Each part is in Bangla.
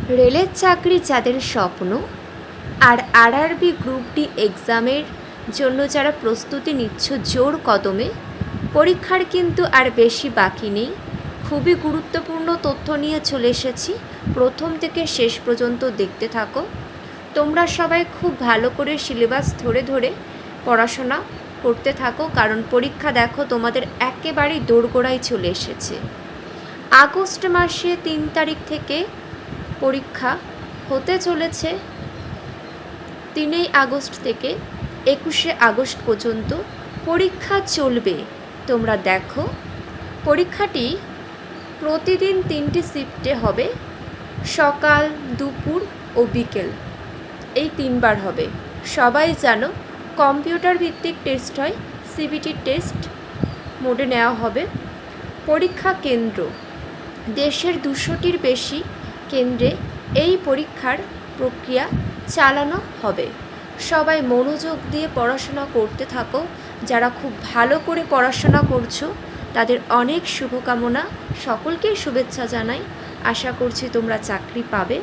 রেলের চাকরি যাদের স্বপ্ন আর আরআরবি গ্রুপ ডি এক্সামের জন্য যারা প্রস্তুতি নিচ্ছ জোর কদমে, পরীক্ষার কিন্তু আর বেশি বাকি নেই। খুবই গুরুত্বপূর্ণ তথ্য নিয়ে চলে এসেছি, প্রথম থেকে শেষ পর্যন্ত দেখতে থাকো। তোমরা সবাই খুব ভালো করে সিলেবাস ধরে ধরে পড়াশোনা করতে থাকো, কারণ পরীক্ষা দেখো তোমাদের একেবারেই দোরগোড়ায় চলে এসেছে। আগস্ট মাসে 3 তারিখ থেকে পরীক্ষা হতে চলেছে। 3 আগস্ট থেকে 21 আগস্ট পর্যন্ত পরীক্ষা চলবে। তোমরা দেখো, পরীক্ষাটি প্রতিদিন 3টি শিফটে হবে, সকাল, দুপুর ও বিকেল, এই 3বার হবে। সবাই জানো কম্পিউটার ভিত্তিক টেস্ট হয়, সিবিটি টেস্ট মোডে নেওয়া হবে। পরীক্ষা কেন্দ্র দেশের 200টির বেশি কেন্দ্রে এই পরীক্ষার প্রক্রিয়া চালানো হবে। সবাই মনোযোগ দিয়ে পড়াশোনা করতে থাকো। যারা খুব ভালো করে পড়াশোনা করছো তাদের অনেক শুভকামনা, সকলকেই শুভেচ্ছা জানাই। আশা করছি তোমরা চাকরি পাবে।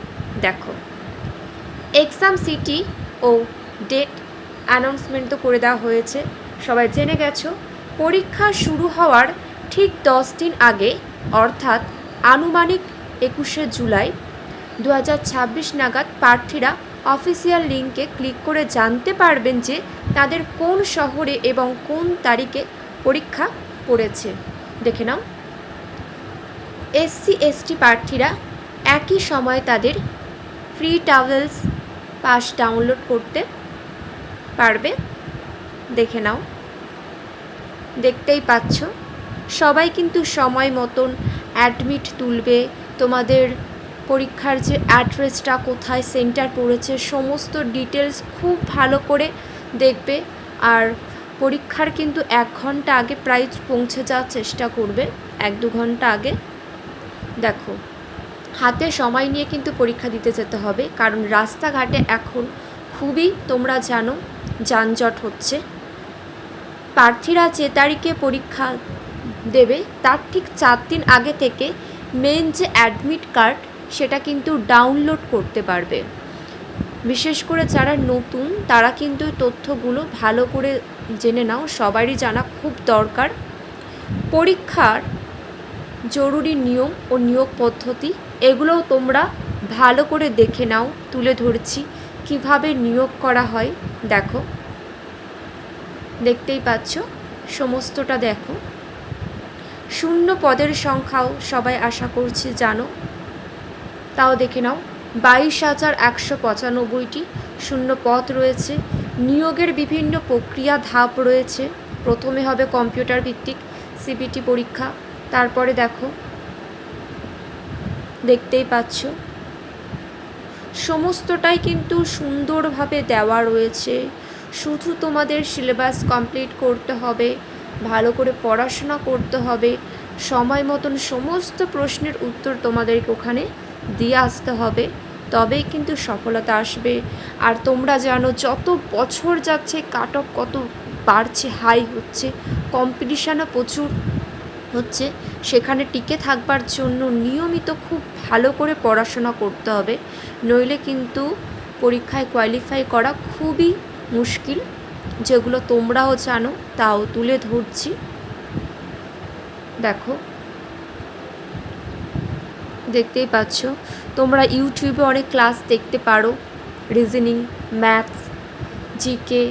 দেখো, এক্সাম সিটি ও ডেট অ্যানাউন্সমেন্ট তো করে দেওয়া হয়েছে, সবাই জেনে গেছো। পরীক্ষা শুরু হওয়ার ঠিক 10 দিন আগে, অর্থাৎ আনুমানিক 21শে জুলাই 2026 নাগাদ প্রার্থীরা অফিসিয়াল লিঙ্কে ক্লিক করে জানতে পারবেন যে তাদের কোন শহরে এবং কোন তারিখে পরীক্ষা পড়েছে। দেখে নাও, SC ST প্রার্থীরা একই সময় তাদের ফ্রি ট্রাভেলস পাস ডাউনলোড করতে পারবে। দেখে নাও, দেখতেই পাচ্ছ সবাই কিন্তু সময় মতন অ্যাডমিট তুলবে। তোমাদের পরীক্ষার যে অ্যাড্রেসটা, কোথায় সেন্টার পড়েছে, সমস্ত ডিটেলস খুব ভালো করে দেখবে। আর পরীক্ষার কিন্তু 1 ঘন্টা আগে প্রায় পৌঁছে যাওয়ার চেষ্টা করবে, 1-2 ঘন্টা আগে। দেখো, হাতে সময় নিয়ে কিন্তু পরীক্ষা দিতে যেতে হবে, কারণ রাস্তাঘাটে এখন খুবই, তোমরা জানো, যানজট হচ্ছে। প্রার্থীরা যে তারিখে পরীক্ষা দেবে তার ঠিক 4 দিন আগে থেকে মেন যে অ্যাডমিট কার্ড সেটা কিন্তু ডাউনলোড করতে পারবে। বিশেষ করে যারা নতুন তারা কিন্তু তথ্যগুলো ভালো করে জেনে নাও, সবারই জানা খুব দরকার। পরীক্ষার জরুরি নিয়ম ও নিয়োগ পদ্ধতি এগুলোও তোমরা ভালো করে দেখে নাও, তুলে ধরছি কিভাবে নিয়োগ করা হয়। দেখো, দেখতেই পাচ্ছ সমস্তটা। দেখো, শূন্য পদের সংখ্যাও সবাই আশা করছি জানো, তাও দেখে নাও। 22,195টি শূন্য পদ রয়েছে। নিয়োগের বিভিন্ন প্রক্রিয়া ধাপ রয়েছে। প্রথমে হবে কম্পিউটার ভিত্তিক সিবিটি পরীক্ষা, তারপরে দেখো, দেখতেই পাচ্ছ সমস্তটাই কিন্তু সুন্দরভাবে দেওয়া রয়েছে। শুধু তোমাদের সিলেবাস কমপ্লিট করতে হবে, ভালো করে পড়াশোনা করতে হবে, সময় মতন সমস্ত প্রশ্নের উত্তর তোমাদেরকে ওখানে দিয়ে আসতে হবে, তবেই কিন্তু সফলতা আসবে। আর তোমরা জানো যত বছর যাচ্ছে কাট অফ কত বাড়ছে, হাই হচ্ছে, কম্পিটিশানও প্রচুর হচ্ছে। সেখানে টিকে থাকবার জন্য নিয়মিত খুব ভালো করে পড়াশোনা করতে হবে, নইলে কিন্তু পরীক্ষায় কোয়ালিফাই করা খুবই মুশকিল। যেগুলো তোমরাও জানো তাও তুলে ধরছি। দেখো, দেখতেই পাচ্ছ, তোমরা ইউটিউবে অনেক ক্লাস দেখতে পারো, রিজনিং, ম্যাথস, জিকে,